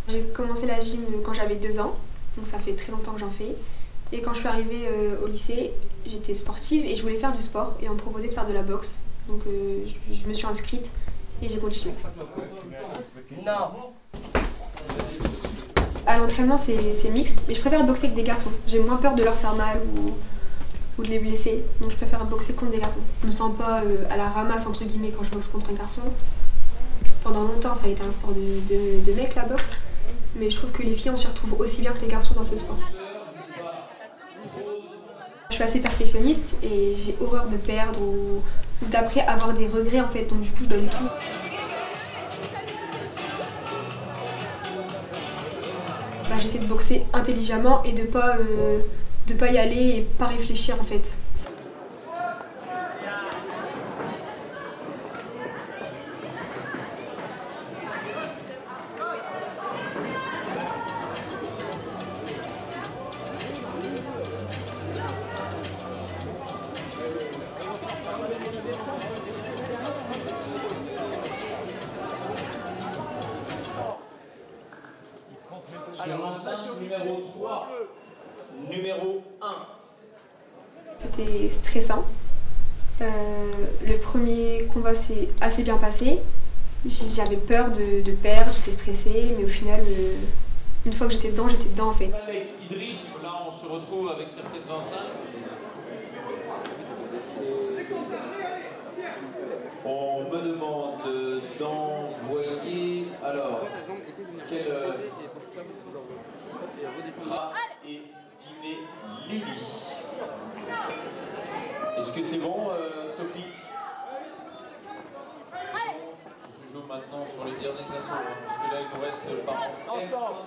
J'ai commencé la gym quand j'avais 2 ans, donc ça fait très longtemps que j'en fais. Et quand je suis arrivée au lycée, j'étais sportive et je voulais faire du sport et on me proposait de faire de la boxe. Donc je me suis inscrite et j'ai continué. Non. À l'entraînement c'est mixte, mais je préfère boxer avec des garçons. J'ai moins peur de leur faire mal ou de les blesser, donc je préfère boxer contre des garçons. Je me sens pas à la ramasse entre guillemets quand je boxe contre un garçon. Pendant longtemps ça a été un sport de mecs la boxe, mais je trouve que les filles on s'y retrouve aussi bien que les garçons dans ce sport. Je suis assez perfectionniste et j'ai horreur de perdre ou d'après avoir des regrets en fait, donc du coup je donne tout. J'essaie de boxer intelligemment et de pas y aller et pas réfléchir en fait. Sur l'enceinte numéro 3, numéro 1. C'était stressant. Le premier combat s'est assez bien passé. J'avais peur de perdre, j'étais stressée, mais au final, une fois que j'étais dedans en fait. Avec Idriss, là on se retrouve avec certaines enceintes. On me demande d'envoyer, alors, quel et dîner Lily. Est-ce que c'est bon, Sophie? On se joue maintenant sur les derniers assauts, puisque là il nous reste par ensemble.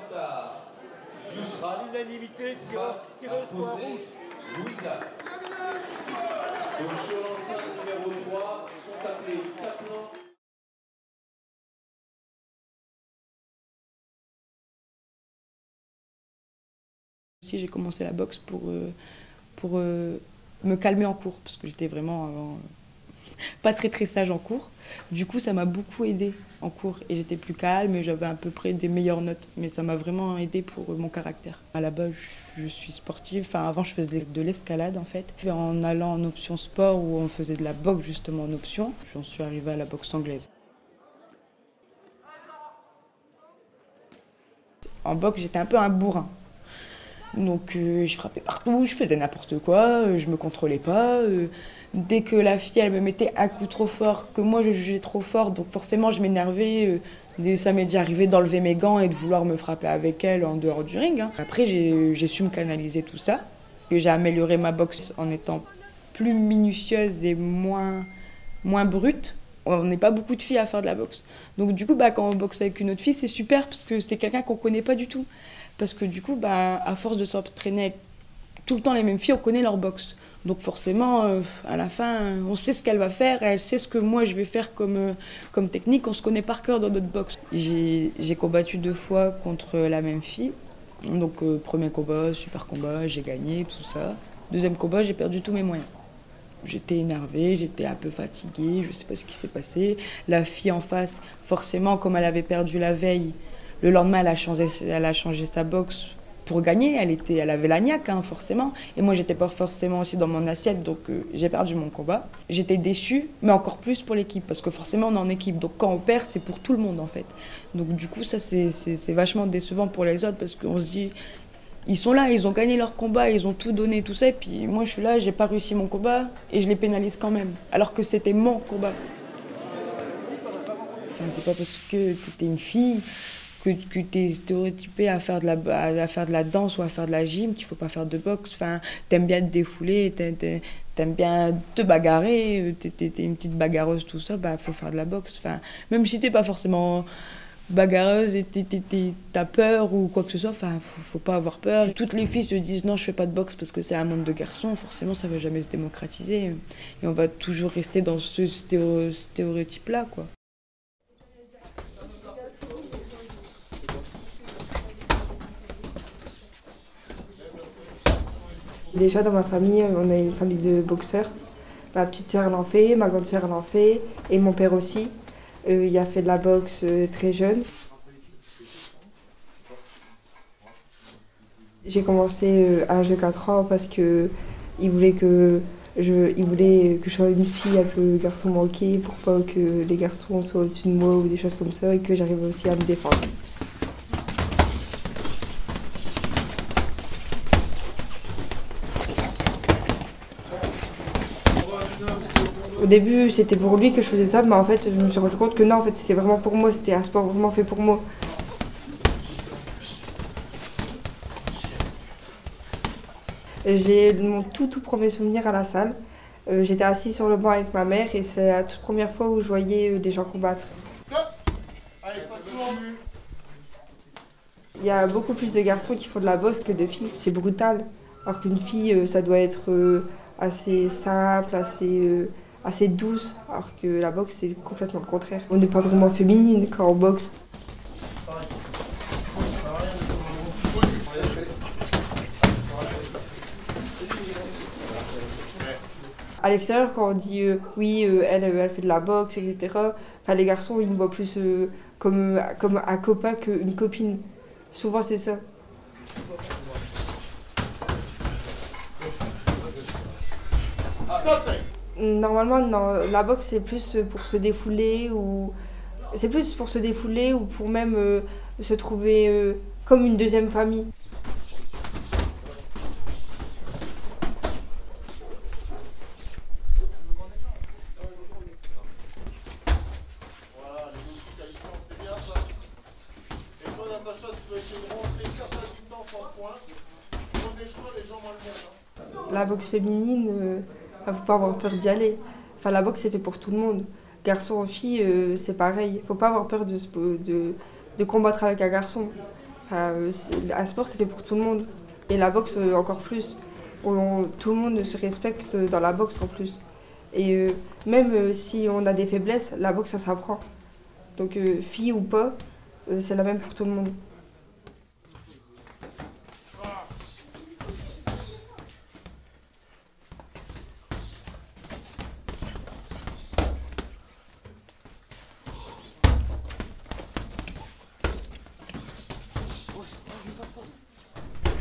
Yusra, l'unanimité, tireuse pour rouge. Louisa. Donc sur l'enceinte numéro 3 sont appelés 4 noms. J'ai commencé la boxe pour me calmer en cours, parce que j'étais vraiment pas très sage en cours. Du coup, ça m'a beaucoup aidée en cours et j'étais plus calme et j'avais à peu près des meilleures notes. Mais ça m'a vraiment aidée pour mon caractère. À la base, je suis sportive. Enfin, avant, je faisais de l'escalade en fait. En allant en option sport où on faisait de la boxe justement en option, j'en suis arrivée à la boxe anglaise. En boxe, j'étais un peu un bourrin. Donc je frappais partout, je faisais n'importe quoi, je me contrôlais pas. Dès que la fille elle me mettait un coup trop fort, que moi je jugeais trop fort, donc forcément je m'énervais. Ça m'est déjà arrivé d'enlever mes gants et de vouloir me frapper avec elle en dehors du ring. Après j'ai su me canaliser tout ça. J'ai amélioré ma boxe en étant plus minutieuse et moins brute. On n'est pas beaucoup de filles à faire de la boxe. Donc du coup, quand on boxe avec une autre fille, c'est super parce que c'est quelqu'un qu'on ne connaît pas du tout. Parce que du coup, à force de s'entraîner avec tout le temps les mêmes filles, on connaît leur boxe. Donc forcément, à la fin, on sait ce qu'elle va faire, elle sait ce que moi je vais faire comme technique, on se connaît par cœur dans notre boxe. J'ai combattu 2 fois contre la même fille. Donc premier combat, super combat, j'ai gagné, tout ça. Deuxième combat, j'ai perdu tous mes moyens. J'étais énervée, j'étais un peu fatiguée, je ne sais pas ce qui s'est passé. La fille en face, forcément, comme elle avait perdu la veille, le lendemain, elle a changé sa boxe pour gagner. Elle avait la niaque, forcément. Et moi, j'étais pas forcément aussi dans mon assiette, donc j'ai perdu mon combat. J'étais déçue, mais encore plus pour l'équipe, parce que forcément, on est en équipe. Donc quand on perd, c'est pour tout le monde, en fait. Donc du coup, ça, c'est vachement décevant pour les autres, parce qu'on se dit... Ils sont là, ils ont gagné leur combat, ils ont tout donné, tout ça. Et puis moi, je suis là, j'ai pas réussi mon combat et je les pénalise quand même. Alors que c'était mon combat. Enfin, c'est pas parce que t'es une fille, que t'es stéréotypée à faire de la danse ou à faire de la gym qu'il faut pas faire de boxe. Enfin, t'aimes bien te défouler, t'aimes bien te bagarrer, t'es une petite bagarreuse, tout ça, faut faire de la boxe. Enfin, même si t'es pas forcément... bagarreuse et t'as peur ou quoi que ce soit, faut pas avoir peur. Si toutes les filles se disent non, je fais pas de boxe parce que c'est un monde de garçons, forcément ça va jamais se démocratiser et on va toujours rester dans ce stéréotype là, quoi. Déjà dans ma famille, on a une famille de boxeurs. Ma petite sœur l'en fait, ma grande sœur l'en fait et mon père aussi. Il a fait de la boxe très jeune. J'ai commencé à l'âge de 4 ans parce que il voulait que je sois une fille avec le garçon manqué pour pas que les garçons soient au-dessus de moi ou des choses comme ça et que j'arrive aussi à me défendre. Au début, c'était pour lui que je faisais ça, mais en fait, je me suis rendu compte que non, en fait, c'était vraiment pour moi, c'était un sport vraiment fait pour moi. J'ai mon tout premier souvenir à la salle. J'étais assise sur le banc avec ma mère et c'est la toute première fois où je voyais des gens combattre. Il y a beaucoup plus de garçons qui font de la boxe que de filles, c'est brutal. Alors qu'une fille, ça doit être assez simple, assez douce, alors que la boxe, c'est complètement le contraire. On n'est pas vraiment féminine quand on boxe. À l'extérieur, quand on dit oui, elle fait de la boxe, etc., enfin, les garçons, ils me voient plus comme un copain qu'une copine. Souvent, c'est ça. Normalement, non. La boxe, c'est plus pour se défouler ou... C'est plus pour se défouler ou pour même se trouver comme une deuxième famille. La boxe féminine, faut pas avoir peur d'y aller. Enfin, la boxe, c'est fait pour tout le monde. Garçon ou fille, c'est pareil. Faut pas avoir peur de combattre avec un garçon. Enfin, un sport, c'est fait pour tout le monde. Et la boxe, encore plus. Tout le monde se respecte dans la boxe en plus. Et même si on a des faiblesses, la boxe, ça s'apprend. Donc, fille ou pas, c'est la même pour tout le monde.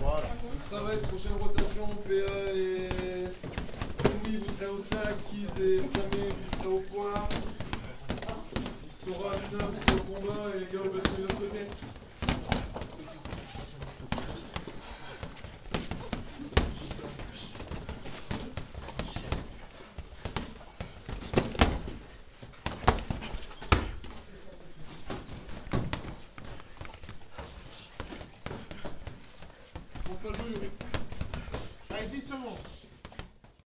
Voilà. Ça va être prochaine rotation, PA et Louis, vous serez au 5, Kiz et Samé, vous serez au point. Sora, Amina, vous serez au combat et les gars, vous serez de l'autre côté. Allez, 10 secondes.